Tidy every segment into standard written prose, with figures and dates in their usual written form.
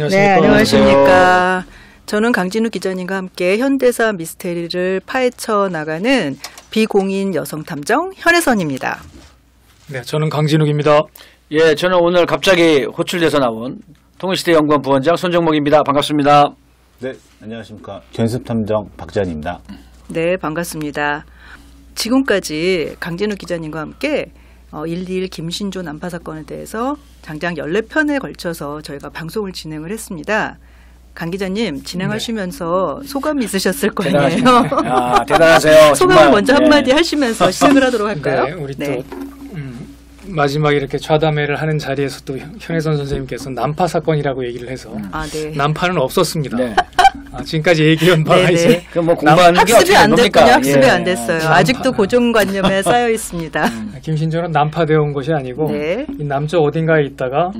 네, 안녕하십니까. 저는 강진우 기자님과 함께 현대사 미스테리를 파헤쳐 나가는 비공인 여성 탐정 현혜선입니다. 네, 저는 강진욱입니다. 예, 저는 오늘 갑자기 호출돼서 나온 통일시대 연구원 부원장 손정목입니다. 반갑습니다. 네, 안녕하십니까. 견습탐정 박지환입니다. 네, 반갑습니다. 지금까지 강진욱 기자님과 함께 121 김신조 난파 사건에 대해서 장장 14편에 걸쳐서 저희가 방송을 진행을 했습니다. 강 기자님 진행하시면서 소감이 있으셨을 거 아니에요? 아, 대단하세요. 소감을 정말. 먼저 한마디 하시면서 시작을 하도록 할까요? 네, 우리 또 마지막에 이렇게 좌담회를 하는 자리에서 또 현혜선 선생님께서 난파 사건이라고 얘기를 해서 네. 난파는 없었습니다. 네. 지금까지 얘기한 바가 네네. 이제 그 뭐 공부하는 게 학습이 어떻게 안 됩니까? 됐군요. 학습이 예. 안 됐어요. 아직도 고정관념에 쌓여 있습니다. 김신조는 난파되어 온 것이 아니고 네. 이 남쪽 어딘가에 있다가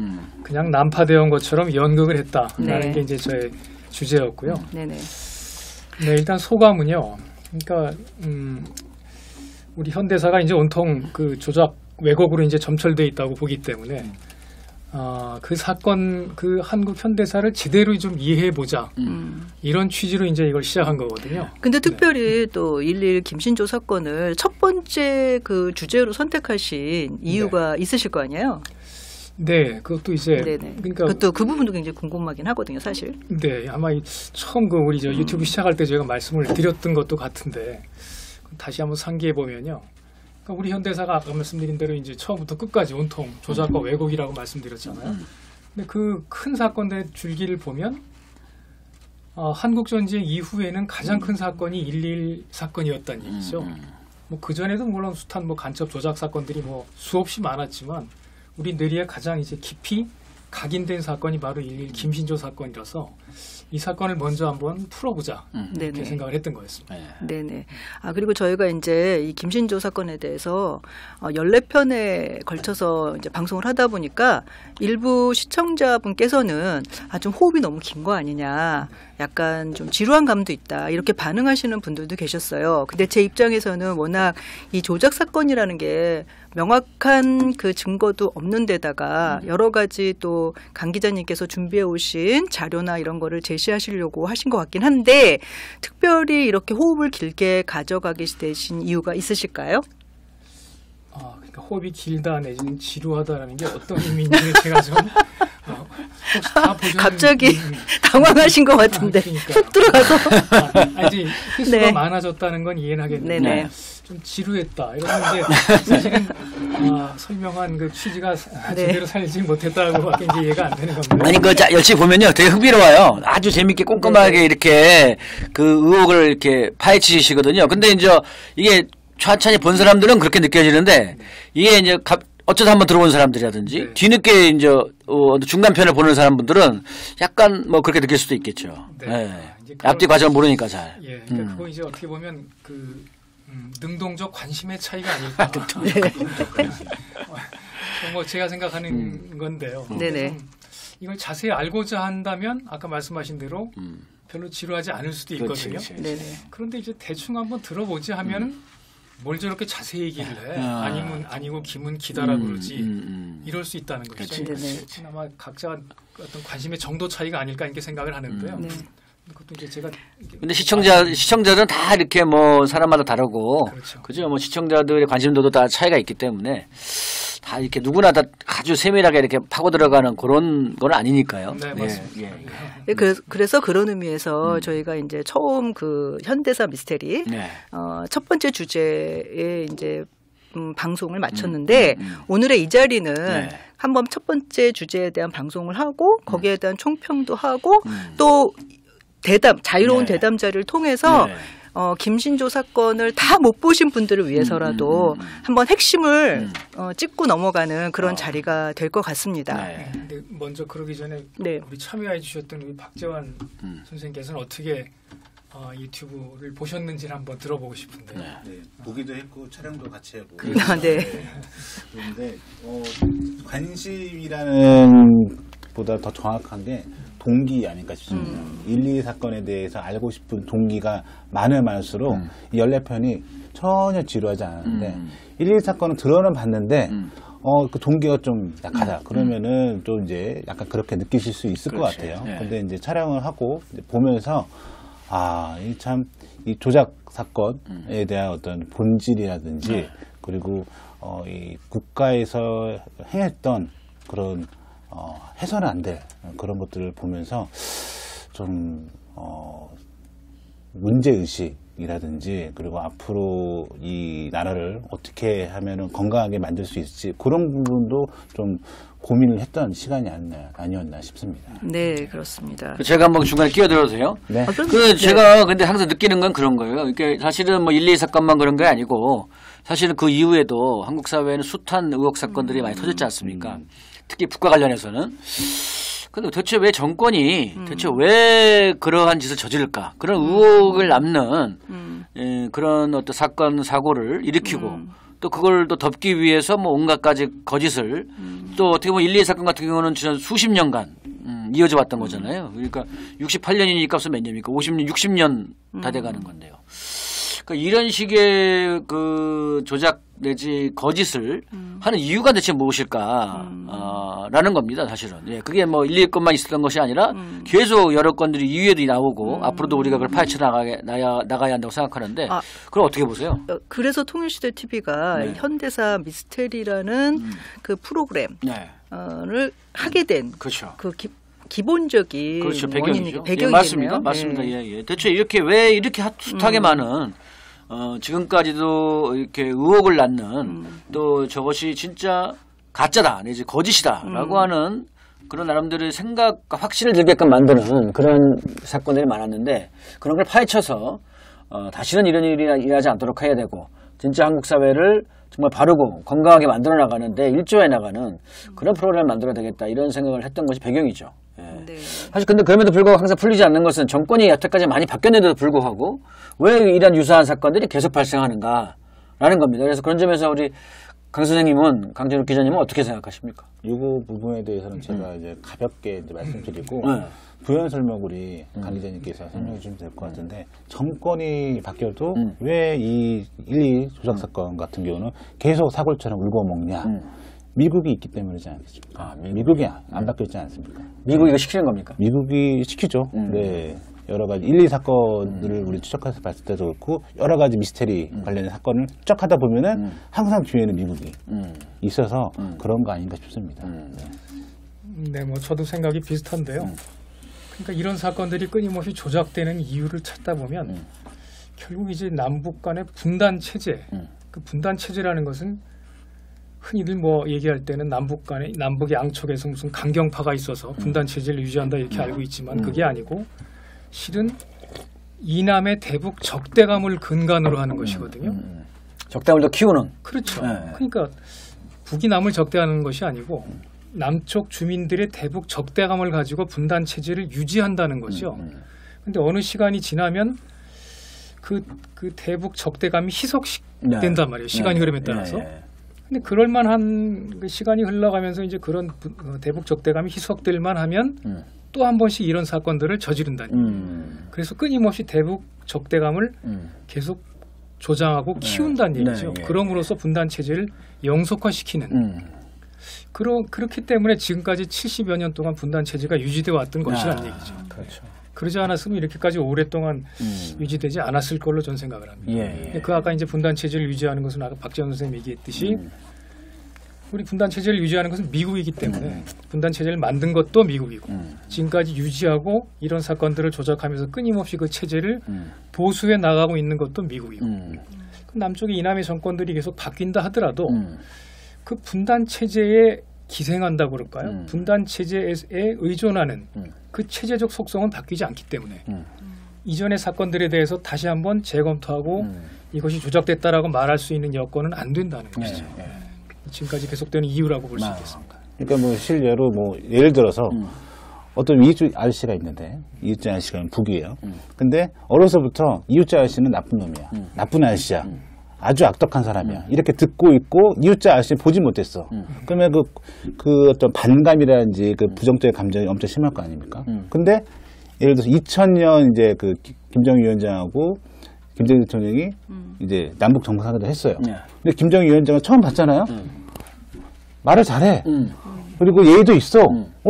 그냥 난파되어 온 것처럼 연극을 했다라는 네. 게 이제 저의 주제였고요. 네네. 네, 일단 소감은요. 그러니까 우리 현대사가 이제 온통 그 조작 왜곡으로 이제 점철돼 있다고 보기 때문에 그 사건, 그 한국 현대사를 제대로 좀 이해해 보자 이런 취지로 이제 이걸 시작한 거거든요. 근데 특별히 또 121 김신조 사건을 첫 번째 그 주제로 선택하신 이유가 있으실 거 아니에요? 네, 그것도 이제 네네. 그러니까 그것도 그 부분도 굉장히 궁금하긴 하거든요, 사실. 네, 아마 처음 그 우리 저 유튜브 시작할 때 제가 말씀을 드렸던 것도 같은데 다시 한번 상기해 보면요. 그러니까 우리 현대사가 아까 말씀드린 대로 이제 처음부터 끝까지 온통 조작과 왜곡이라고 말씀드렸잖아요. 근데 그 큰 사건의 줄기를 보면 한국 전쟁 이후에는 가장 큰 사건이 121 사건이었다는 얘기죠. 뭐 그 전에도 물론 숱한 뭐 간첩 조작 사건들이 뭐 수없이 많았지만 우리 뇌리에 가장 이제 깊이 각인된 사건이 바로 121 김신조 사건이라서 이 사건을 먼저 한번 풀어보자 이렇게 생각을 했던 거였습니다. 네네. 그리고 저희가 이제 이 김신조 사건에 대해서 14편에 걸쳐서 이제 방송을 하다 보니까 일부 시청자분께서는 좀 호흡이 너무 긴 거 아니냐, 약간 좀 지루한 감도 있다, 이렇게 반응하시는 분들도 계셨어요. 근데 제 입장에서는 워낙 이 조작 사건이라는 게 명확한 그 증거도 없는 데다가 여러 가지 또 강 기자님께서 준비해 오신 자료나 이런 거를 제시하시려고 하신 것 같긴 한데 특별히 이렇게 호흡을 길게 가져가게 되신 이유가 있으실까요? 그러니까 호흡이 길다 내지는 지루하다라는 게 어떤 의미인지 제가 좀 혹시 다 보셨는지 갑자기 당황하신 것 같은데 그러니까. 훅 들어가서 이제 횟수가 네. 많아졌다는 건 이해는 하겠는데 네네. 좀 지루했다 이러는데 사실은 설명한 그 취지가 제대로 살지 못했다고 밖에 이제 이해가 안 되는 겁니다. 아니 역시 보면요 되게 흥미로워요. 아주 재밌게 꼼꼼하게 이렇게 그 의혹을 이렇게 파헤치시거든요. 근데 이제 이게 천천히 본 사람들은 그렇게 느껴지는데 이게 이제 어쩌다 한번 들어본 사람들이라든지 뒤늦게 이제 중간편을 보는 사람분들은 약간 뭐 그렇게 느낄 수도 있겠죠. 네. 앞뒤 과정을 모르니까 잘. 예, 그러니까 그거 이제 어떻게 보면 그 능동적 관심의 차이가 아닐까. 뭐 제가 생각하는 건데요. 네네. 이걸 자세히 알고자 한다면 아까 말씀하신 대로 별로 지루하지 않을 수도 있거든요. 그렇지. 네네. 그런데 이제 대충 한번 들어보지 하면은 뭘 저렇게 자세히 얘기를 해? 아니면 아니고 김은 기다라 그러지. 이럴 수 있다는 것이죠. 아마 각자 어떤 관심의 정도 차이가 아닐까 이렇게 생각을 하는데요. 네. 그것도 이제 제가 근데 시청자들은 다 이렇게 뭐 사람마다 다르고 그죠? 뭐 시청자들의 관심도도 다 차이가 있기 때문에 다 이렇게 누구나 다 아주 세밀하게 이렇게 파고 들어가는 그런 건 아니니까요. 네, 맞습니다. 예, 그래서 그런 의미에서 저희가 이제 처음 그 현대사 미스테리 첫 번째 주제에 이제 방송을 마쳤는데 오늘의 이 자리는 한번 첫 번째 주제에 대한 방송을 하고 거기에 대한 총평도 하고 또 자유로운 대담자를 통해서 김신조 사건을 다 못 보신 분들을 위해서라도 한번 핵심을 짚고 넘어가는 그런 자리가 될 것 같습니다. 근데 먼저 그러기 전에 우리 참여해 주셨던 우리 박재환 선생님께서는 어떻게 유튜브를 보셨는지를 한번 들어보고 싶은데. 보기도 했고 촬영도 같이 하고. 네. 그런데 관심이라는 보다 더 정확한 게 동기 아닐까 싶습니다. 112 사건에 대해서 알고 싶은 동기가 많으면 많을수록 이 14편이 전혀 지루하지 않았는데 112 사건은 들어는 봤는데 그 동기가 좀 약하다. 그러면은 또 이제 약간 그렇게 느끼실 수 있을 것 그렇지. 같아요. 네. 근데 이제 촬영을 하고 이제 보면서 이 조작 사건에 대한 어떤 본질이라든지 그리고 이 국가에서 행했던 그런 해서는 안 될 그런 것들을 보면서 좀 문제의식이라든지 그리고 앞으로 이 나라를 어떻게 하면은 건강하게 만들 수 있을지 그런 부분도 좀 고민을 했던 시간이 아니었나 싶습니다. 네, 그렇습니다. 제가 한번 중간에 끼어들어도 돼요? 네. 제가 근데 항상 느끼는 건 그런 거예요. 이게 사실은 뭐 112 사건만 그런 게 아니고 사실은 그 이후에도 한국 사회에는 숱한 의혹 사건들이 많이 터졌지 않습니까? 특히 북과 관련해서는. 근데 대체 왜 정권이 대체 왜 그러한 짓을 저지를까? 그런 의혹을 남는 그런 어떤 사건 사고를 일으키고 또 그걸 또 덮기 위해서 뭐 온갖 가지 거짓을 또 어떻게 보면 112 사건 같은 경우는 지난 수십 년간 이어져 왔던 거잖아요. 그러니까 68년이니까 벌써 몇 년입니까? 50년, 60년 다 돼가는 건데요. 그러니까 이런 식의 그 조작 내지 거짓을 하는 이유가 대체 무엇일까? 라는 겁니다, 사실은. 예, 그게 뭐 1, 2건만 있었던 것이 아니라 계속 여러 건들이 이후에도 나오고 앞으로도 우리가 그걸 파헤쳐 나가야 한다고 생각하는데 그걸 어떻게 보세요? 그래서 통일시대 TV가 네. 현대사 미스테리라는 그 프로그램을 하게 된 그렇죠. 그 기본적인 그렇죠. 원인이 배경이죠. 배경이네요. 예, 맞습니다. 맞습니다. 네. 예, 예. 대체 이렇게 왜 이렇게 숱하게 많은 지금까지도 이렇게 의혹을 낳는 또 저것이 진짜 가짜다 내지 거짓이다라고 하는 그런 나름대로의 생각과 확신을 들게끔 만드는 그런 사건들이 많았는데 그런 걸 파헤쳐서 다시는 이런 일이 일어나지 않도록 해야 되고 진짜 한국 사회를 정말 바르고 건강하게 만들어 나가는데 일조해 나가는 그런 프로그램을 만들어야 되겠다 이런 생각을 했던 것이 배경이죠. 예. 네. 사실 근데 그럼에도 불구하고 항상 풀리지 않는 것은 정권이 여태까지 많이 바뀌었는데도 불구하고 왜 이런 유사한 사건들이 계속 발생하는가라는 겁니다. 그래서 그런 점에서 우리 강 선생님은 강진욱 기자님은 어떻게 생각하십니까? 이 부분에 대해서는 제가 이제 가볍게 이제 말씀드리고 네. 부연 설명 우리 강 기자님께서 설명해 주시면 될 것 같은데 정권이 바뀌어도 왜 이 1.2 조작 사건 같은 경우는 계속 사골처럼 울고 먹냐? 미국이 있기 때문이지 않겠습니까? 미국이 안 바뀌었지 않습니까? 미국이 이거 시키는 겁니까? 미국이 시키죠. 네. 여러 가지 1, 2 사건들을 우리 추적해서 봤을 때도 그렇고 여러 가지 미스테리 관련된 사건을 추적하다 보면은 항상 뒤에는 미국이 있어서 그런 거 아닌가 싶습니다. 네, 뭐 저도 생각이 비슷한데요. 그러니까 이런 사건들이 끊임없이 조작되는 이유를 찾다 보면 결국 이제 남북 간의 분단 체제, 그 분단 체제라는 것은 흔히들 뭐 얘기할 때는 남북의 양쪽에서 무슨 강경파가 있어서 분단 체제를 유지한다 이렇게 알고 있지만 그게 아니고 실은 이남의 대북 적대감을 근간으로 하는 것이거든요. 적대감을 더 키우는. 그렇죠. 네. 그러니까 북이 남을 적대하는 것이 아니고 남쪽 주민들의 대북 적대감을 가지고 분단 체제를 유지한다는 거죠. 그런데 어느 시간이 지나면 그 대북 적대감이 희석된단 말이에요. 시간이 흐름에 따라서. 근데 그럴 만한 그 시간이 흘러가면서 이제 그런 대북 적대감이 희석될 만하면 또 한 번씩 이런 사건들을 저지른다는 그래서 끊임없이 대북 적대감을 계속 조장하고 키운다는 얘기죠. 그럼으로써 분단 체제를 영속화시키는 그렇기 때문에 지금까지 70여 년 동안 분단 체제가 유지되어 왔던 것이라는 얘기죠. 그렇죠. 그러지 않았으면 이렇게까지 오랫동안 유지되지 않았을 걸로 저는 생각을 합니다. 예. 그 아까 이제 분단 체제를 유지하는 것은 아까 박지원 선생님이 얘기했듯이 우리 분단 체제를 유지하는 것은 미국이기 때문에 분단 체제를 만든 것도 미국이고 지금까지 유지하고 이런 사건들을 조작하면서 끊임없이 그 체제를 보수해 나가고 있는 것도 미국이고 남쪽의 이남의 정권들이 계속 바뀐다 하더라도 그 분단 체제에 기생한다고 그럴까요? 분단 체제에 의존하는 그 체제적 속성은 바뀌지 않기 때문에 이전의 사건들에 대해서 다시 한번 재검토하고 이것이 조작됐다라고 말할 수 있는 여건은 안 된다는 것이죠. 지금까지 계속되는 이유라고 볼 수 있겠습니다. 그러니까 뭐 실례로 뭐 예를 들어서 어떤 이웃집 아저씨가 있는데 이웃집 아저씨가 북이에요. 근데 어려서부터 이웃집 아저씨는 나쁜 놈이야. 나쁜 아저씨야. 아주 악덕한 사람이야. 이렇게 듣고 있고 이웃집 아저씨 보지 못했어. 그러면 그 어떤 반감이라든지 그 부정적인 감정이 엄청 심할 거 아닙니까? 근데 예를 들어서 2000년 이제 그 김정일 위원장하고 김정일 대통령이 이제 남북 정상회담을 했어요. 근데 김정일 위원장은 처음 봤잖아요. 말을 잘해. 그리고 예의도 있어.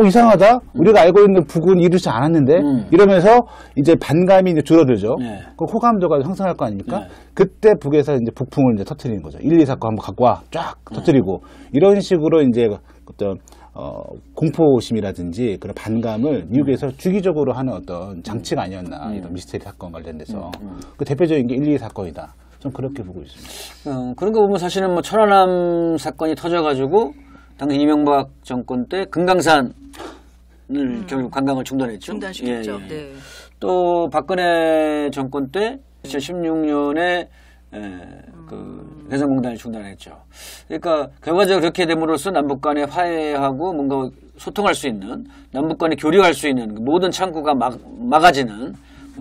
이상하다. 우리가 알고 있는 북은 이러지 않았는데 이러면서 이제 반감이 이제 줄어들죠. 네. 그 호감도가 상승할 거 아닙니까? 네. 그때 북에서 이제 북풍을 이제 터트리는 거죠. 1, 2 사건 한번 갖고 와. 쫙 터트리고 이런 식으로 이제 어떤 공포심이라든지 그런 반감을 미국에서 주기적으로 하는 어떤 장치가 아니었나. 이런 미스테리 사건 관련돼서. 그 대표적인 게 1, 2 사건이다. 좀 그렇게 보고 있습니다. 그런 거 보면 사실은 뭐 천안함 사건이 터져가지고 당시 이명박 정권 때 금강산을 결국 관광을 중단했죠. 중단시켰죠. 예. 네. 또 박근혜 정권 때 2016년에 그 대선공단을 중단했죠. 그러니까 결과적으로 그렇게 됨으로써 남북 간의 화해하고 뭔가 소통할 수 있는, 남북 간에 교류할 수 있는 모든 창구가 막아지는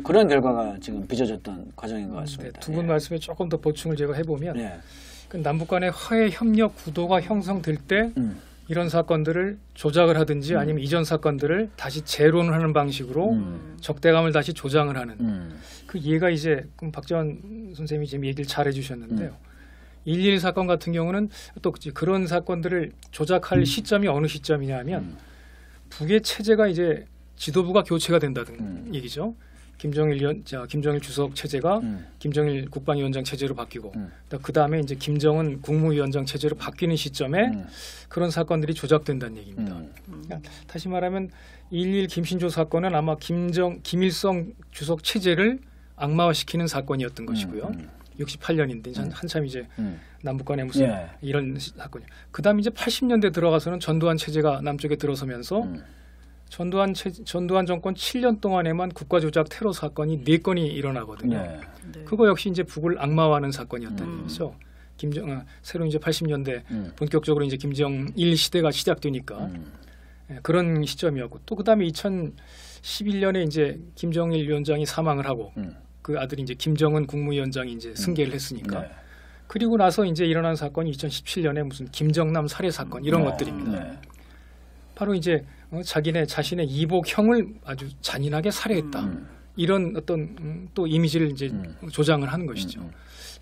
그런 결과가 지금 빚어졌던 과정인 것 같습니다. 두 분 말씀에 조금 더 보충을 제가 해보면 예. 그 남북 간의 화해 협력 구도가 형성될 때 이런 사건들을 조작을 하든지 아니면 이전 사건들을 다시 재론하는 방식으로 적대감을 다시 조장을 하는 그 예가 이제 박지원 선생님이 지금 얘기를 잘 해주셨는데요. 1.1 사건 같은 경우는 또 그런 사건들을 조작할 시점이 어느 시점이냐면 북의 체제가 이제 지도부가 교체가 된다는 얘기죠. 김정일 주석 체제가 김정일 국방위원장 체제로 바뀌고 그 다음에 이제 김정은 국무위원장 체제로 바뀌는 시점에 그런 사건들이 조작된다는 얘기입니다. 그러니까 다시 말하면 1.1 김신조 사건은 아마 김일성 주석 체제를 악마화시키는 사건이었던 것이고요. 68년인데 한참 이제 남북 간에 무슨 이런 사건이. 그 다음에 이제 80년대 들어가서는 전두환 체제가 남쪽에 들어서면서 전두환 정권 7년 동안에만 국가조작 테러 사건이 4건이 일어나거든요. 네. 그거 역시 이제 북을 악마화하는 사건이었다는 얘기죠. 새로 이제 80년대 본격적으로 이제 김정일 시대가 시작되니까 그런 시점이었고 또 그다음에 2011년에 이제 김정일 위원장이 사망을 하고 그 아들이 이제 김정은 국무위원장이 이제 승계를 했으니까 그리고 나서 이제 일어난 사건이 2017년에 무슨 김정남 살해 사건 이런 것들입니다. 바로 이제 자신의 이복형을 아주 잔인하게 살해했다. 이런 어떤 또 이미지를 이제 조장을 하는 것이죠.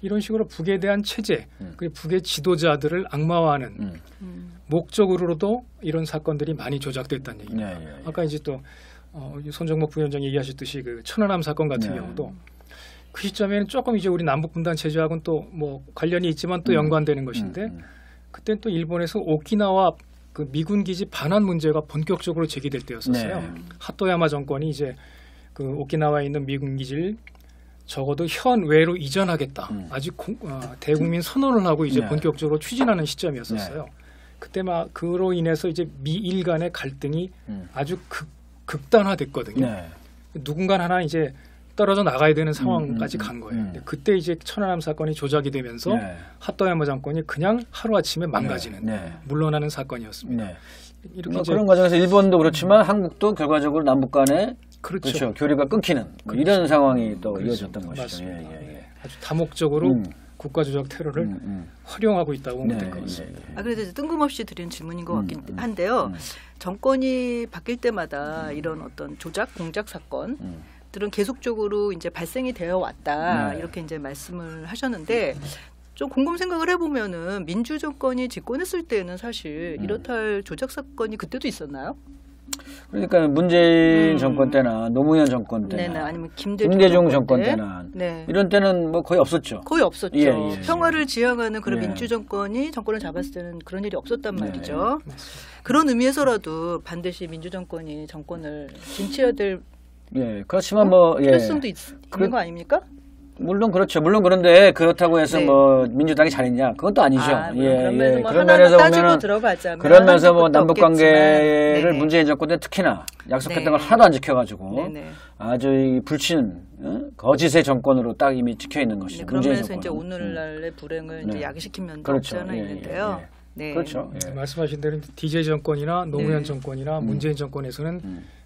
이런 식으로 북에 대한 체제, 그리고 북의 지도자들을 악마화하는 목적으로도 이런 사건들이 많이 조작됐다는 얘기입니다. 아까 이제 또 손정목 부위원장이 얘기하셨듯이 그 천안함 사건 같은 경우도 그 시점에는 조금 이제 우리 남북 분단 체제하고는 또 뭐 관련이 있지만 또 연관되는 것인데 그때 또 일본에서 오키나와 그 미군 기지 반환 문제가 본격적으로 제기될 때였었어요. 하토야마 정권이 이제 그 오키나와에 있는 미군 기지를 적어도 현외로 이전하겠다. 아직 대국민 선언을 하고 이제 본격적으로 추진하는 시점이었었어요. 그때 막 그로 인해서 이제 미일 간의 갈등이 아주 극단화됐거든요. 누군가 하나 이제 떨어져 나가야 되는 상황까지 간 거예요. 근데 그때 이제 천안함 사건이 조작이 되면서 하토야마 정권이 그냥 하루아침에 망가지는 물러나는 사건이었습니다. 이렇게 그런 과정에서 일본도 그렇지만 한국도 결과적으로 남북 간에 그렇죠. 교류가 끊기는 이런 상황이 또 이어졌던 것이죠. 아주 다목적으로 국가조작 테러를 활용하고 있다고 보면 될 것 같습니다. 그래도 이제 뜬금없이 드리는 질문인 것 같긴 한데요. 정권이 바뀔 때마다 이런 어떤 조작, 공작 사건들은 계속적으로 이제 발생이 되어 왔다 이렇게 이제 말씀을 하셨는데. 좀 곰곰 생각을 해보면은 민주 정권이 집권했을 때는 사실 이렇다 할 조작 사건이 그때도 있었나요? 그러니까 문재인 정권 때나 노무현 정권 때나 네네, 아니면 김대중 정권 때나 이런 때는 뭐 거의 없었죠. 거의 없었죠. 평화를 지향하는 그런 민주 정권이 정권을 잡았을 때는 그런 일이 없었단 말이죠. 그런 의미에서라도 반드시 민주 정권이 정권을 쟁취해야 될 그렇지만 뭐 필요성도 있는 거 아닙니까? 물론 그렇죠. 물론 그런데 그렇다고 해서 뭐 민주당이 잘했냐? 그건 또 아니죠. 뭐 그런 면에서 보면은 그러면서 뭐 남북 관계를 문재인 정권 때 특히나 약속했던 걸 하나도 안 지켜가지고 아주 이 불신 거짓의 정권으로 딱 이미 찍혀 있는 것이죠. 그러면서 이제 오늘날의 불행을 이제 야기시킨 면도 없지 않아 있는데요. 그렇죠. 말씀하신 대로 DJ 정권이나 노무현 정권이나 문재인 정권에서는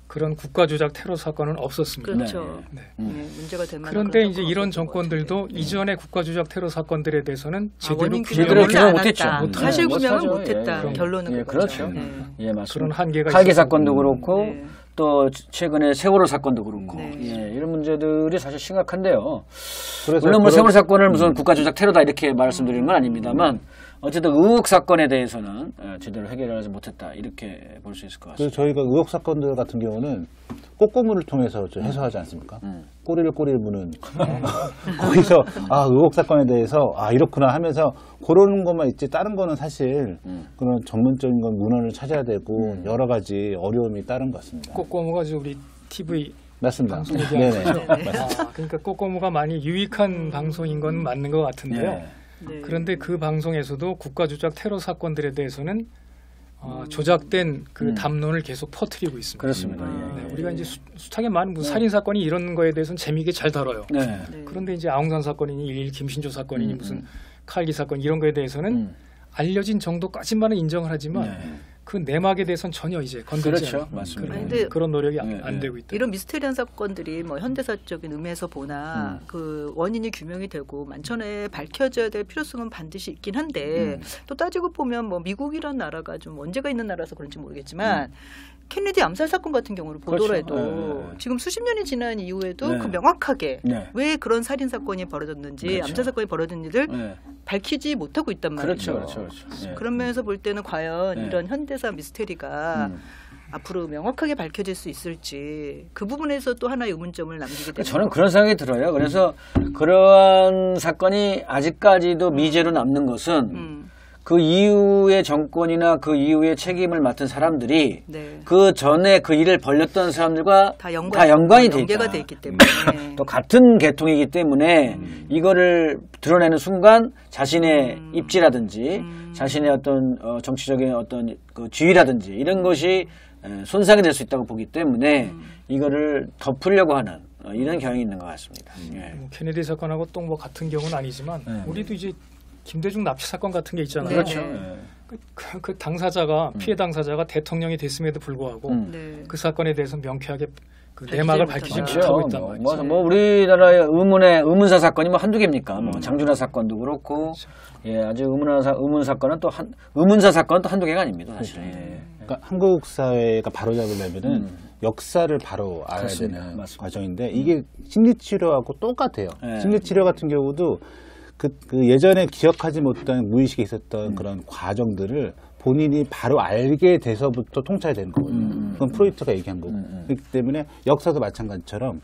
그런 국가조작 테러 사건은 없었습니다. 그렇죠. 문제가 될 만한. 그런데 이제 이런 정권들도 이전의 국가조작 테러 사건들에 대해서는 제대로 규명을 못했죠. 사실 구명을 못했다. 결론은 그렇죠. 맞습니다. 그런 한계가 칼기 사건도 그렇고 또 최근에 세월호 사건도 그렇고 이런 문제들이 사실 심각한데요. 물론 뭐 세월호 사건을 무슨 국가조작 테러다 이렇게 말씀드리는 건 아닙니다만 어쨌든 의혹 사건에 대해서는 제대로 해결을 하지 못했다 이렇게 볼 수 있을 것 그래서 같습니다. 저희가 의혹 사건들 같은 경우는 꼬꼬무를 통해서 좀 해소하지 않습니까? 꼬리를 무는 거기서 의혹 사건에 대해서 이렇구나 하면서 그러는 것만 있지 다른 거는 사실 그런 전문적인 건 문헌을 찾아야 되고 여러 가지 어려움이 따른 것 같습니다. 꼬꼬무가 우리 TV 맞습니다. 방송 네네. 얘기하는 거죠. 그러니까 꼬꼬무가 많이 유익한 방송인 건 맞는 것 같은데요. 네. 네. 그런데 그 방송에서도 국가 조작 테러 사건들에 대해서는 조작된 그 담론을 계속 퍼뜨리고 있습니다. 그렇습니다. 네, 우리가 이제 숱하게 많은 무슨 살인 사건이 이런 거에 대해서는 재미있게 잘 다뤄요. 네. 네. 그런데 이제 아웅산 사건이니 1.1 김신조 사건이니 무슨 칼기 사건 이런 거에 대해서는 알려진 정도까지만은 인정을 하지만 그 내막에 대해서는 전혀 이제 건들지 그렇죠. 않는 맞습니다. 근데 그런 노력이 네, 안 되고 있다. 이런 미스테리한 사건들이 뭐 현대사적인 의미에서 보나 그 원인이 규명이 되고 만천에 밝혀져야 될 필요성은 반드시 있긴 한데 또 따지고 보면 뭐 미국이란 나라가 좀 원죄가 있는 나라라서 그런지 모르겠지만 케네디 암살 사건 같은 경우를 보더라도 그렇죠. 지금 수십 년이 지난 이후에도 네. 그 명확하게 네. 왜 그런 살인 사건이 벌어졌는지 그렇죠. 암살 사건이 벌어졌는지를 네. 밝히지 못하고 있단 말이죠. 그렇죠. 네. 그런 면에서 볼 때는 과연 네. 이런 현대사 미스테리가 앞으로 명확하게 밝혀질 수 있을지 그 부분에서 또 하나의 의문점을 남기게 됩니다. 저는 그런 생각이 들어요. 그래서 그러한 사건이 아직까지도 미제로 남는 것은 그 이후의 정권이나 그 이후의 책임을 맡은 사람들이 네. 그 전에 그 일을 벌였던 사람들과 다 연관이 돼 연계가 있다. 돼 있기 때문에 또 같은 계통이기 때문에 이거를 드러내는 순간 자신의 입지라든지 자신의 어떤 정치적인 어떤 그 지위라든지 이런 것이 손상이 될 수 있다고 보기 때문에 이거를 덮으려고 하는 이런 경향이 있는 것 같습니다. 예. 뭐 케네디 사건하고 또 뭐 같은 경우는 아니지만 우리도 이제 김대중 납치 사건 같은 게 있잖아요. 그렇죠. 그 당사자가 피해 당사자가 대통령이 됐음에도 불구하고 네. 그 사건에 대해서 명쾌하게 그 밝히지 내막을 못하죠. 밝히지 그렇죠. 못하고 있단 말이죠. 뭐 우리나라의 의문사 사건이 뭐 한두 개입니까? 뭐 장준하 사건도 그렇고, 예, 아주 의문 사건은 또 의문사 사건은 또 한두 개가 아닙니다, 사실. 예. 그러니까 한국 사회가 바로잡으려면은 역사를 바로 알아야 그렇습니다. 되는 맞습니다. 과정인데 이게 심리치료하고 똑같아요. 네. 심리치료 같은 경우도 그 예전에 기억하지 못한 무의식에 있었던 그런 과정들을 본인이 바로 알게 돼서부터 통찰이 되는 거거든요. 그건 프로이트가 얘기한 거고. 그렇기 때문에 역사도 마찬가지처럼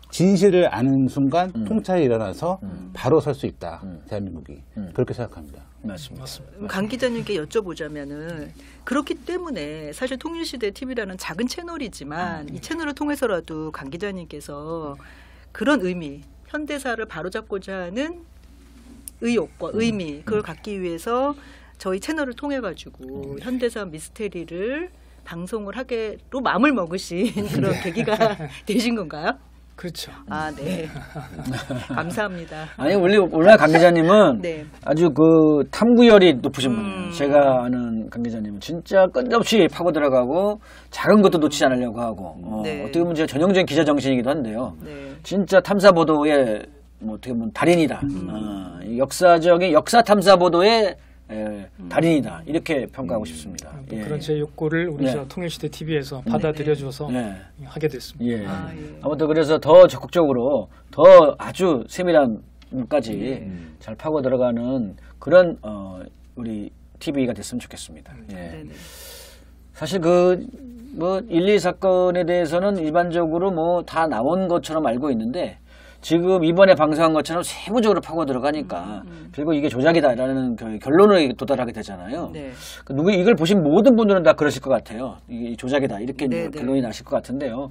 진실을 아는 순간 통찰이 일어나서 바로 설 수 있다. 대한민국이. 그렇게 생각합니다. 맞습니다. 강 기자님께 여쭤보자면은 그렇기 때문에 사실 통일시대 TV라는 작은 채널이지만 이 채널을 통해서라도 강 기자님께서 그런 의미, 현대사를 바로잡고자 하는 의욕과 의미 그걸 갖기 위해서 저희 채널을 통해 가지고 현대사 미스테리를 방송을 하게로 마음을 먹으신 그런 계기가 되신 건가요? 그렇죠. 아, 네. 감사합니다. 아니, 원래 강 기자님은 네. 아주 그 탐구열이 높으신 분이에요. 제가 아는 강 기자님은 진짜 끝없이 파고 들어가고 작은 것도 놓치지 않으려고 하고 네. 어떻게 보면 제가 전형적인 기자 정신이기도 한데요. 네. 진짜 탐사 보도의 뭐 어떻게 보면 달인이다. 역사적인 역사 탐사 보도의 달인이다. 이렇게 평가하고 싶습니다. 또 예. 그런 제 욕구를 우리 네. 저 통일시대 TV에서 받아들여줘서 네. 하게 됐습니다. 예. 아, 예. 아무튼 그래서 더 적극적으로 더 아주 세밀한 물까지 잘 파고 들어가는 그런 우리 TV가 됐으면 좋겠습니다. 예. 네네. 사실 뭐 1.2 사건에 대해서는 일반적으로 뭐 다 나온 것처럼 알고 있는데 지금 이번에 방송한 것처럼 세부적으로 파고 들어가니까 결국 이게 조작이다라는 결론을 도달하게 되잖아요. 네. 이걸 보신 모든 분들은 다 그러실 것 같아요. 이게 조작이다 이렇게 네, 결론이 나실 것 같은데요.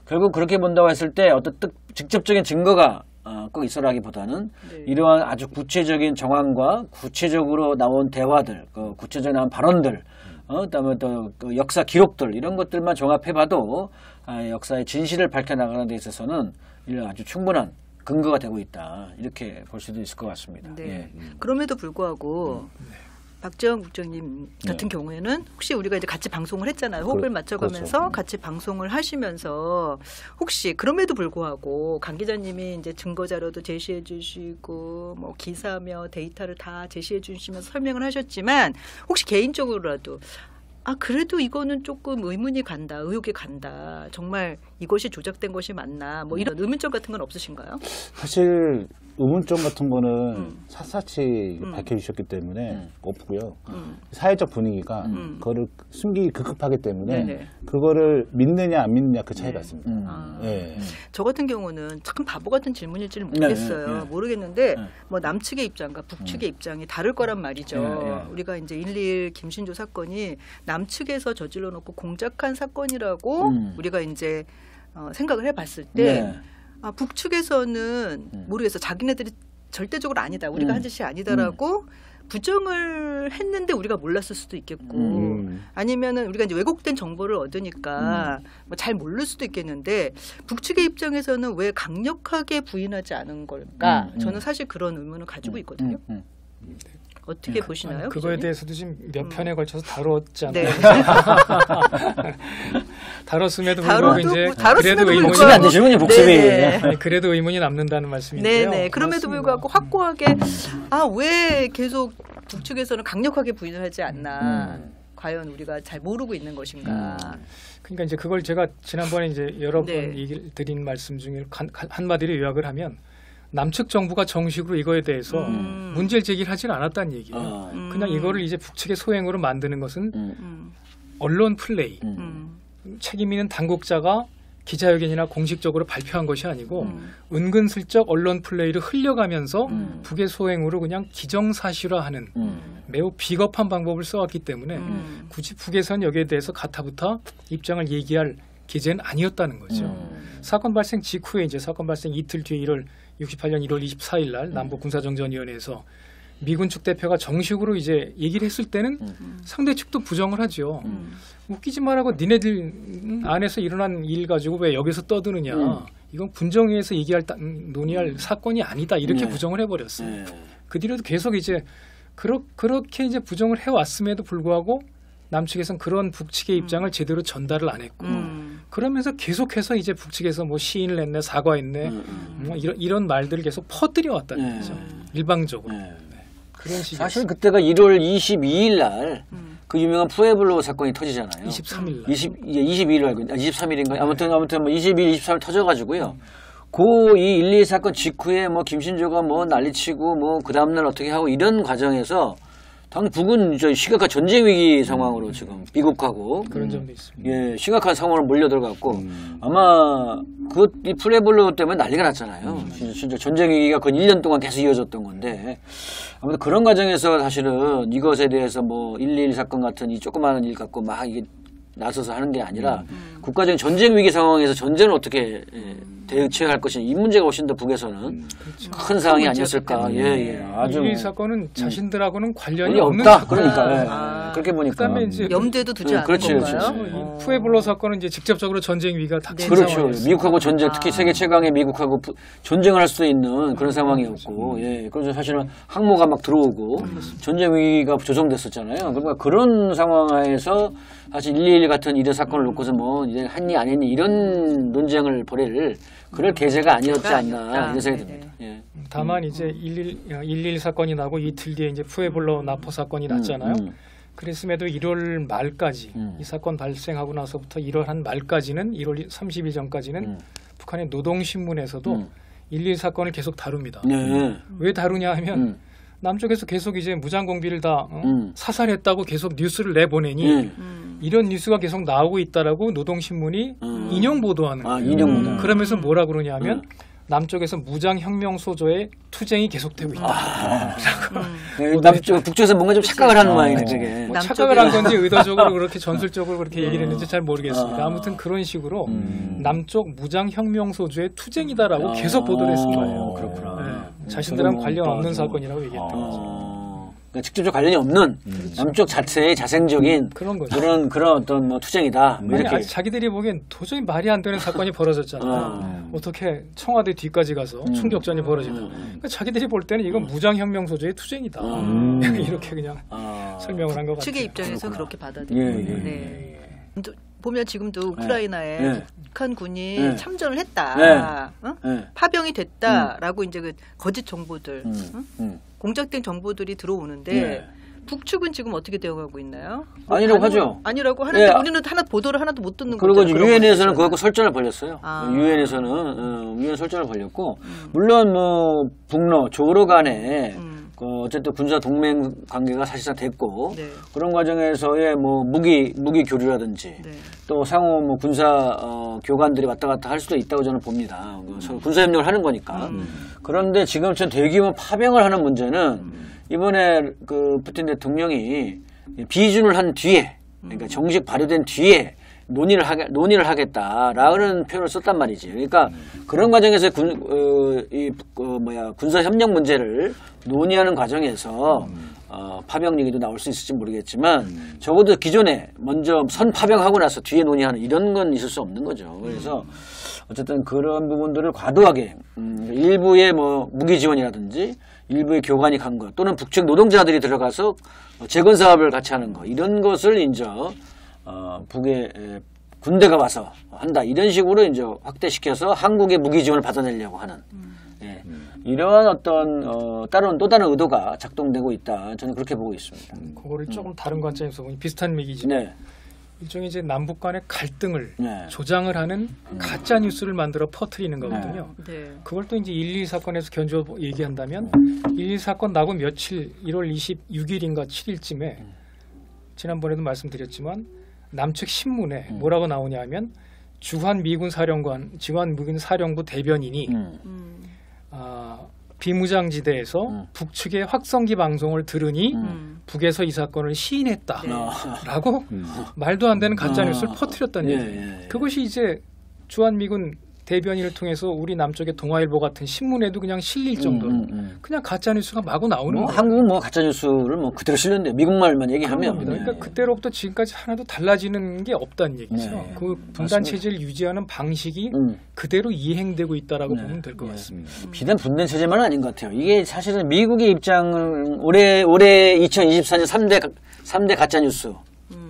결국 그렇게 본다고 했을 때 어떤 직접적인 증거가 꼭 있어라기보다는 네. 이러한 아주 구체적인 정황과 구체적으로 나온 대화들, 구체적으로 나온 발언들, 그다음에 또 그 역사 기록들 이런 것들만 종합해봐도 역사의 진실을 밝혀나가는 데 있어서는 이런 아주 충분한 근거가 되고 있다 이렇게 볼 수도 있을 것 같습니다. 네. 예. 그럼에도 불구하고 박재원 국장님 같은 경우에는 혹시 우리가 이제 같이 방송을 했잖아요. 호흡을 맞춰가면서 그렇죠. 같이 방송을 하시면서 혹시 그럼에도 불구하고 강 기자님이 이제 증거 자료도 제시해 주시고 뭐 기사며 데이터를 다 제시해 주시면서 설명을 하셨지만 혹시 개인적으로라도 그래도 이거는 조금 의문이 간다, 의혹이 간다. 정말 이것이 조작된 것이 맞나? 뭐 이런 의문점 같은 건 없으신가요? 사실 의문점 같은 거는 샅샅이 밝혀주셨기 때문에 없고요. 사회적 분위기가 그거를 숨기기 급급하기 때문에 네네. 그거를 믿느냐 안 믿느냐 그 차이 같습니다. 예. 저 같은 경우는 참 바보 같은 질문일지는 모르겠어요. 모르겠는데 뭐 남측의 입장과 북측의 입장이 다를 거란 말이죠. 우리가 이제 1.1 김신조 사건이 남측에서 저질러 놓고 공작한 사건이라고 우리가 이제 생각을 해봤을 때 북측에서는 모르겠어. 자기네들이 절대적으로 아니다. 우리가 한 짓이 아니다라고 부정을 했는데 우리가 몰랐을 수도 있겠고 아니면은 우리가 이제 왜곡된 정보를 얻으니까 뭐 잘 모를 수도 있겠는데 북측의 입장에서는 왜 강력하게 부인하지 않은 걸까? 저는 사실 그런 의문을 가지고 있거든요. 어떻게 보시나요? 그거에 기자님? 대해서도 지금 몇 편에 걸쳐서 다뤘지 않나요? 네. 다뤘음에도 불구하고 이제 그래도 다뤘음에도 의문이 복습이 안 되시군요, 복습이. 네네. 아니, 그래도 의문이 남는다는 말씀인데요. 네네. 그럼에도 그렇습니다. 불구하고 확고하게 왜 계속 북측에서는 강력하게 부인을 하지 않나? 과연 우리가 잘 모르고 있는 것인가? 그러니까 이제 그걸 제가 지난번에 이제 여러 네. 번 얘기를 드린 말씀 중에 한마디로 요약을 하면 남측 정부가 정식으로 이거에 대해서 문제를 제기를 하지는 않았다는 얘기예요. 그냥 이거를 이제 북측의 소행으로 만드는 것은 언론 플레이, 책임 있는 당국자가 기자회견이나 공식적으로 발표한 것이 아니고 은근슬쩍 언론 플레이를 흘려가면서 북의 소행으로 그냥 기정사실화하는 매우 비겁한 방법을 써왔기 때문에 굳이 북에선 여기에 대해서 가타부타 입장을 얘기할 기제는 아니었다는 거죠. 사건 발생 직후에 이제 사건 발생 이틀 뒤에 68년 1월 24일 날 남북군사정전위원회에서 미군 측 대표가 정식으로 이제 얘기를 했을 때는 상대 측도 부정을 하죠. 웃기지 말라고 니네들 안에서 일어난 일 가지고 왜 여기서 떠드느냐. 이건 군정위에서 논의할 사건이 아니다. 이렇게 부정을 해버렸어요. 그 뒤로도 계속 이제 그렇게 이제 부정을 해왔음에도 불구하고 남측에서는 그런 북측의 입장을 제대로 전달을 안 했고 그러면서 계속해서 이제 북측에서 뭐 시인을 했네, 사과했네, 뭐 이런 말들을 계속 퍼뜨려 왔다는 거죠. 일방적으로. 그런 식이었어요. 사실 그때가 1월 22일 날 그 유명한 푸에블로 사건이 터지잖아요. 23일 날. 22일 알고 23일인가요? 아무튼 뭐 22일, 23일 터져가지고요. 이 1.2 사건 직후에 뭐 김신조가 뭐 난리치고 뭐 그 다음날 어떻게 하고 이런 과정에서 당연히 북은 심각한 전쟁 위기 상황으로 지금 미국하고 그런 점도 있습니다. 예, 심각한 상황으로 몰려들어갔고 아마 이 푸에블로 때문에 난리가 났잖아요. 진짜 전쟁 위기가 거의 1년 동안 계속 이어졌던 건데 아무튼 그런 과정에서 사실은 이것에 대해서 뭐 1.1 사건 같은 이 조그마한 일 갖고 막 이게 나서서 하는 게 아니라 국가적인 전쟁 위기 상황에서 전쟁을 어떻게 대처할 것이냐 이 문제가 훨씬 더 북에서는 큰 상황이 아니었을까. 아주 1.1 사건은 자신들하고는 관련이 전혀 없는 없다. 사건. 그러니까 그렇게 보니까. 그다음에 이제 염두에도 두지 않은 그렇지, 건가요? 그렇지. 이 푸에블로 사건은 이제 직접적으로 전쟁 위기가 닥친 그렇죠. 상황이었어요. 미국하고 전쟁, 특히 세계 최강의 미국하고 전쟁을 할 수 있는 그런 상황이었고, 그래서 사실은 항모가 막 들어오고 전쟁 위기가 조성됐었잖아요. 그러니까 그런 상황에서 사실 1.2.1 같은 이런 사건을 놓고서 뭐 이제 했니 안 했니 이런 논쟁을 벌일 그럴 계제가 아니었지 않나 이런 생각이 듭니다. 예. 다만 이제 1.1 사건이 나고 이틀 뒤에 이제 푸에블로 나포 사건이 났잖아요. 그랬음에도 1월 말까지 이 사건 발생하고 나서부터 1월 한 말까지는 1월 30일 전까지는 북한의 노동신문에서도 1.1 사건을 계속 다룹니다. 왜 다루냐 하면 남쪽에서 계속 이제 무장공비를 다 사살했다고 계속 뉴스를 내보내니 이런 뉴스가 계속 나오고 있다라고 노동신문이 인용 보도하는 거예요. 인용 보도. 그러면서 뭐라 그러냐 하면 남쪽에서 무장혁명 소조의 투쟁이 계속되고 있다. 북쪽에서 뭔가 좀 착각을 하는 모양이네, 되게. 뭐 착각을 한 건지 의도적으로 그렇게 전술적으로 그렇게 얘기를 했는지 잘 모르겠습니다. 아무튼 그런 식으로 남쪽 무장혁명 소조의 투쟁이다라고 계속 보도를 했을 거예요. 그렇구나. 자신들하고 관련 없는 사건이라고 얘기했던 거죠. 그러니까 직접적 관련이 없는 남쪽 자체의 자생적인 그런 거죠. 그런 어떤 뭐 투쟁이다. 뭐 이렇게. 아니, 자기들이 보기엔 도저히 말이 안 되는 사건이 벌어졌잖아요. 어떻게 청와대 뒤까지 가서 충격전이 벌어진다. 그러니까 자기들이 볼 때는 이건 무장혁명 소조의 투쟁이다. 이렇게 그냥 설명을 한 것 같아요. 측의 입장에서 그렇게 받아들여요. 보면 지금도 우크라이나에 북한군이 참전을 했다, 파병이 됐다라고 이제 그 거짓 정보들, 공작된 정보들이 들어오는데 북측은 지금 어떻게 되어가고 있나요? 아니라고 하죠. 아니라고 하는데 예. 우리는 하나 보도를 하나도 못 듣는 그리고 거죠. 유엔에서는 그거 설전을 벌였어요. 아. 유엔에서는 유엔 설전을 벌였고 물론 뭐 북러 조로 간에 어쨌든 군사 동맹 관계가 사실상 됐고 네. 그런 과정에서의 뭐 무기 교류라든지 네. 또 상호 뭐 군사 교관들이 왔다 갔다 할 수도 있다고 저는 봅니다. 서로 군사 협력을 하는 거니까. 그런데 지금처럼 대규모 파병을 하는 문제는 이번에 그 푸틴 대통령이 비준을 한 뒤에 그러니까 정식 발효된 뒤에 논의를 하겠다라는 표현을 썼단 말이지. 그러니까 그런 과정에서 군사 협력 문제를 논의하는 과정에서 파병 얘기도 나올 수 있을지 모르겠지만 적어도 기존에 먼저 선 파병하고 나서 뒤에 논의하는 이런 건 있을 수 없는 거죠. 그래서 어쨌든 그런 부분들을 과도하게 일부의 뭐 무기 지원이라든지 일부의 교관이 간 것 또는 북측 노동자들이 들어가서 재건 사업을 같이 하는 것 이런 것을 이제 북의 군대가 와서 한다 이런 식으로 이제 확대시켜서 한국의 무기 지원을 받아내려고 하는 예. 이러한 어떤 또 다른 의도가 작동되고 있다 저는 그렇게 보고 있습니다. 그거를 조금 다른 관점에서 보니 비슷한 얘기지만 네. 일종의 이제 남북 간의 갈등을 네. 조장을 하는 가짜 뉴스를 만들어 퍼뜨리는 거거든요. 네. 그걸 또 이제 1.12 사건에서 견주어 얘기한다면 1.12 사건 나고 며칠 1월 26일인가 7일쯤에 지난번에도 말씀드렸지만 남측 신문에 뭐라고 나오냐 하면 주한 미군 사령부 대변인이 비무장지대에서 북측의 확성기 방송을 들으니 북에서 이 사건을 시인했다라고 말도 안 되는 가짜 뉴스를 퍼뜨렸다는 얘기예요. 그것이 이제 주한 미군 대변인을 통해서 우리 남쪽의 동아일보 같은 신문에도 그냥 실릴 정도로 그냥 가짜 뉴스가 마구 나오는 거예요. 한국은 뭐 가짜 뉴스를 뭐 그대로 실렸는데 미국말만 얘기하면 그러니까 그때로부터 지금까지 하나도 달라지는 게 없다는 얘기죠. 네. 그 분단 체제를 유지하는 방식이 그대로 이행되고 있다라고 보면 될 것 같습니다. 비단 분단 체제만 아닌 것 같아요. 이게 사실은 미국의 입장은 올해 2024년 3대 가짜 뉴스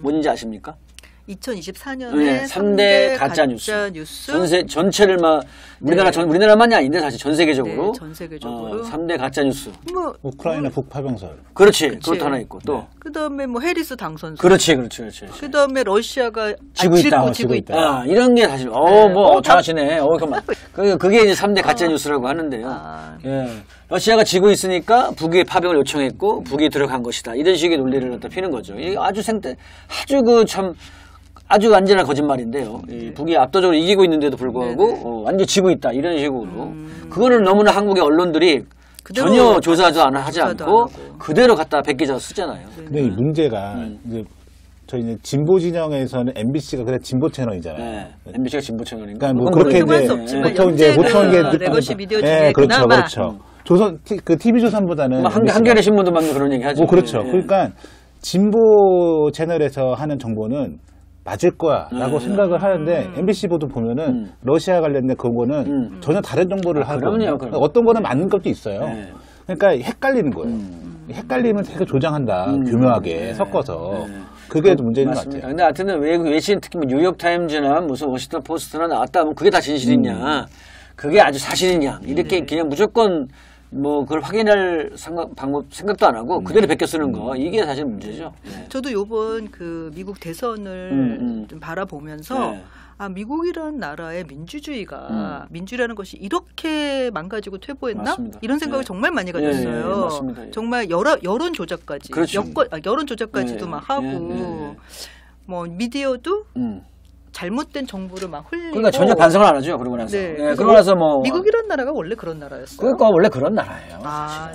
뭔지 아십니까? 2024년에 네, 3대 가짜 뉴스. 전체를 막 우리나라만이 아닌데 사실 전 세계적으로 네, 전 세계적으로 3대 가짜 뉴스. 뭐 우크라이나 북파병설. 그렇지. 그것도 하나 있고 또. 그다음에 뭐 해리스 당선수. 그렇지. 그다음에 러시아가 지고 있다. 아, 이런 게 사실 잘하시네. 그게 이제 3대 가짜 뉴스라고 하는데요. 예. 러시아가 지고 있으니까 북의 파병을 요청했고 북이 들어간 것이다. 이런 식의 논리를 갖다 피는 거죠. 이게 아주 아주 완전한 거짓말인데요. 북이 압도적으로 이기고 있는데도 불구하고 완전 지고 있다 이런 식으로 그거를 너무나 한국의 언론들이 전혀 조사도 하지 않고 그대로 갖다 베끼져서 쓰잖아요. 근데 이 문제가 이제 저희는 진보 진영에서는 MBC가 그래 진보 채널이잖아요. 네. MBC가 진보 채널인가? 그러니까 뭐 그렇게 이제 보통 이제 내 것이 미디어 중에 그렇죠. 조선 그 TV 조선보다는 한겨레 신문도 막 그런 얘기 하죠. 뭐 그렇죠. 그러니까 진보 채널에서 하는 정보는 맞을 거야라고 생각을 하는데 MBC 보도 보면은 러시아 관련된 그거는 전혀 다른 정보를 하고 어떤 거는 맞는 것도 있어요. 그러니까 헷갈리는 거예요. 헷갈리면 되게 조장한다. 교묘하게 섞어서. 그게 문제인 것 같아요. 근데 하여튼 외신 특히 뭐 뉴욕타임즈나 무슨 워싱턴 포스트나 나왔다 하면 그게 다 진실이냐. 그게 아주 사실이냐. 이렇게 그냥 무조건 뭐 그걸 확인할 생각도 안 하고 그대로 베껴 쓰는 거 이게 사실 문제죠. 네. 저도 요번 그 미국 대선을 좀 바라보면서 미국이라는 나라의 민주주의라는 것이 이렇게 망가지고 퇴보했나? 맞습니다. 이런 생각을 정말 많이 가졌어요. 맞습니다. 정말 여론 조작까지, 그렇죠. 여론 조작까지도 막 하고, 뭐 미디어도 잘못된 정보를 막 흘리고. 그러니까 전혀 반성을 안 하죠. 그러고 나서. 그러고 나서 뭐 미국이라는 나라가 원래 그런 나라였어요. 그러니까 원래 그런 나라예요.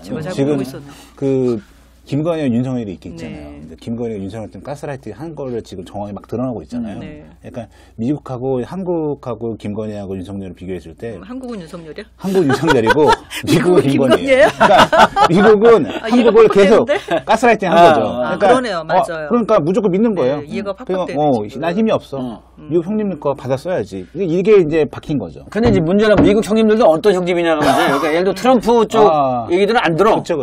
제가 잘 지금 모르고 있었네. 그 김건희와 윤석열이 이렇게 있잖아요. 네. 근데 김건희가 윤석열 좀 가스라이팅 한 거를 지금 정황이 막 드러나고 있잖아요. 네. 그러니까 미국하고 한국하고 김건희하고 윤석열을 비교했을 때 한국은 윤석열이야? 한국 윤석열이고 미국은 김건희예요. 김건희예요? 그러니까 미국은 한국을 계속 가스라이팅 한 거죠. 그러니까, 그러네요, 맞아요. 그러니까 무조건 믿는 거예요. 이해가 팍팍 되는 난 힘이 없어. 미국 형님 거 받아 써야지. 이게 이제 박힌 거죠. 근데 이제 문제는 미국 형님들도 어떤 형님이냐가 문제예요. 그러니까 예를 들어 트럼프 쪽 얘기들은 안 들어. 그렇죠.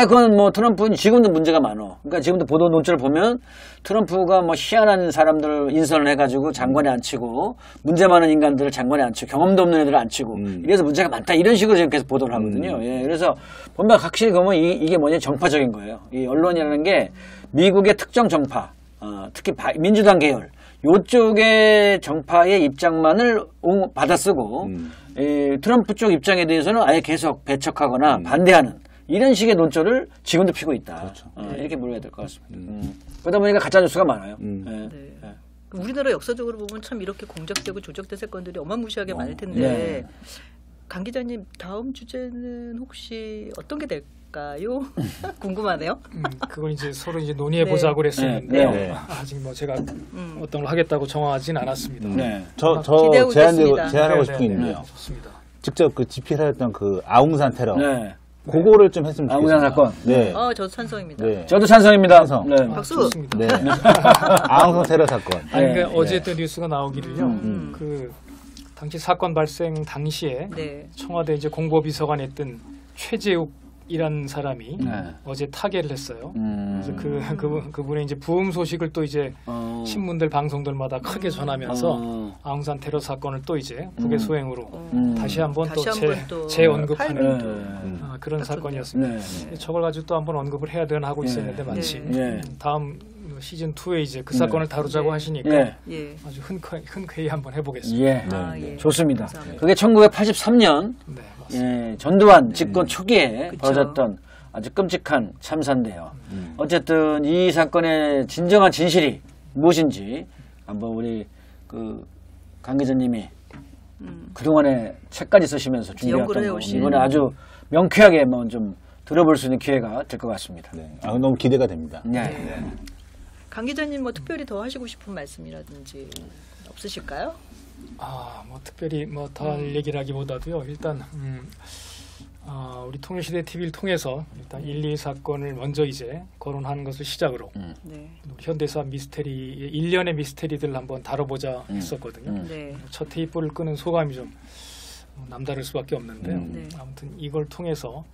그건 뭐 트럼프는 지금도 문제가 많어. 그러니까 지금도 보도 논조를 보면 트럼프가 뭐 희한한 사람들을 인선을 해가지고 장관에 앉히고 문제 많은 인간들을 장관에 앉히고 경험도 없는 애들을 앉히고 이래서 문제가 많다 이런 식으로 지금 계속 보도를 하거든요. 예, 그래서 보면 확실히 보면 이게 뭐냐 정파적인 거예요. 이 언론이라는 게 미국의 특정 정파, 특히 민주당 계열 요쪽의 정파의 입장만을 받아쓰고 트럼프 쪽 입장에 대해서는 아예 계속 배척하거나 반대하는 이런 식의 논조를 지금도 피고 있다. 그렇죠. 이렇게 물어야 될 것 같습니다. 그러다 보니까 가짜 뉴스가 많아요. 예. 네. 우리나라 역사적으로 보면 참 이렇게 공작되고 조작된 사건들이 어마무시하게 많을 텐데 네. 강 기자님 다음 주제는 혹시 어떤 게 될까요? 궁금하네요. 그건 이제 서로 이제 논의해 보자고 그랬었는데 네. 네. 아직 뭐 제가 어떤 걸 하겠다고 정하진 않았습니다. 네. 저 기대하고 있겠습니다. 제안하고 네, 싶은 네, 게 네. 있는데요. 좋습니다. 직접 그 집필하였던 그 아웅산 테러. 네. 그거를 좀 했으면 좋겠어요. 아웅산 사건. 네. 저도 찬성입니다. 네. 저도 찬성입니다. 찬성. 네. 박수. 좋습니다. 네. 아웅산 테러 사건. 아니, 네. 그러니까 어제 또 뉴스가 나오기를요. 그 당시 사건 발생 당시에 네. 청와대 이제 공보비서관에 있던 최재욱이라는 사람이 네. 어제 타계를 했어요. 그래서 그분의 이제 부흥 소식을 또 이제 신문들 방송들마다 크게 전하면서 아웅산 테러 사건을 또 이제 북의 소행으로 다시 한번 또 다시 한번 또 재언급하는 팔 그런 사건이었습니다. 네. 저걸 가지고 또 한번 언급을 해야 되나 하고 있었는데 마침 네. 다음 시즌 2에 이제 그 사건을 다루자고 하시니까 예. 예. 아주 흔쾌히 한번 해보겠습니다. 예. 아, 예. 좋습니다. 감사합니다. 그게 1983년 네, 맞습니다. 전두환 집권 초기에 그쵸. 벌어졌던 아주 끔찍한 참사인데요. 어쨌든 이 사건의 진정한 진실이 무엇인지 한번 우리 강 기자님이 그동안에 책까지 쓰시면서 준비했던 연구를 거 해오신. 이번에 아주 명쾌하게 한번 좀 들어볼 수 있는 기회가 될 것 같습니다. 네. 너무 기대가 됩니다. 네. 강 기자님 뭐 특별히 더 하시고 싶은 말씀이라든지 없으실까요? 뭐 특별히 뭐 더 할 얘기라기보다도요. 일단 우리 통일시대 TV를 통해서 일단 1.2 사건을 먼저 이제 거론하는 것을 시작으로 네. 우리 현대사 미스테리 1년의 미스테리들을 한번 다뤄보자 했었거든요. 네. 첫 테이프를 끄는 소감이 좀 남다를 수밖에 없는데요. 네. 아무튼 이걸 통해서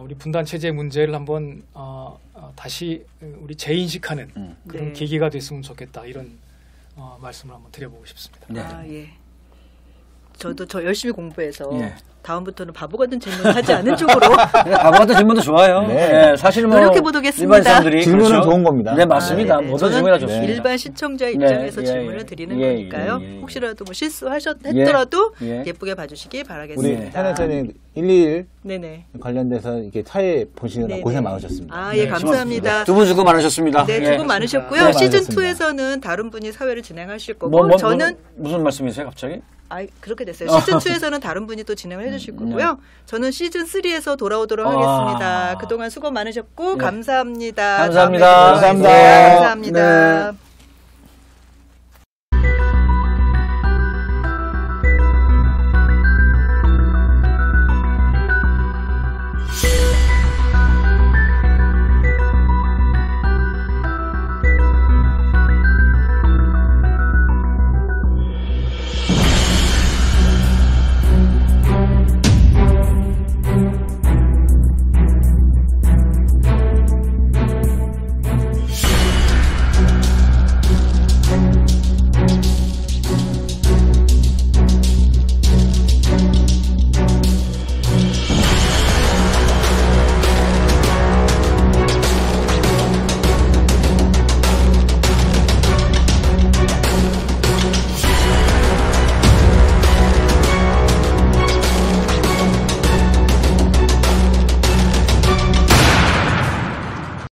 우리 분단 체제 문제를 한번 다시 우리 재인식하는 그런 네. 계기가 됐으면 좋겠다 이런 말씀을 한번 드려보고 싶습니다. 네. 예. 저 열심히 공부해서 예. 다음부터는 바보 같은 질문을 하지 않은 쪽으로 바보 같은 질문도 좋아요. 네. 네, 사실 뭐 노력해보겠습니다. 일반 사람들이 질문은 그렇죠. 좋은 겁니다. 네, 맞습니다. 네, 모든 저는 질문이 다 좋습니다. 일반 시청자 입장에서 예, 질문을 예, 드리는 예, 거니까요. 예, 예. 혹시라도 뭐 실수했더라도 예. 예쁘게 봐주시기 우리 바라겠습니다. 현혜자님 121 네네. 관련돼서 이렇게 사회 보시느라 네네. 고생 많으셨습니다. 아, 예, 네, 감사합니다. 두 분 수고 많으셨습니다. 네, 예. 두 분 많으셨고요. 네, 시즌 많으셨습니다. 2에서는 다른 분이 사회를 진행하실 거고 저는 무슨 말씀이세요, 갑자기? 그렇게 됐어요. 시즌 2에서는 다른 분이 또 진행을 해주실 거고요. 저는 시즌 3에서 돌아오도록 하겠습니다. 그동안 수고 많으셨고 감사합니다. 감사합니다. 다음에 또 감사합니다. 뵙겠습니다. 감사합니다. 네.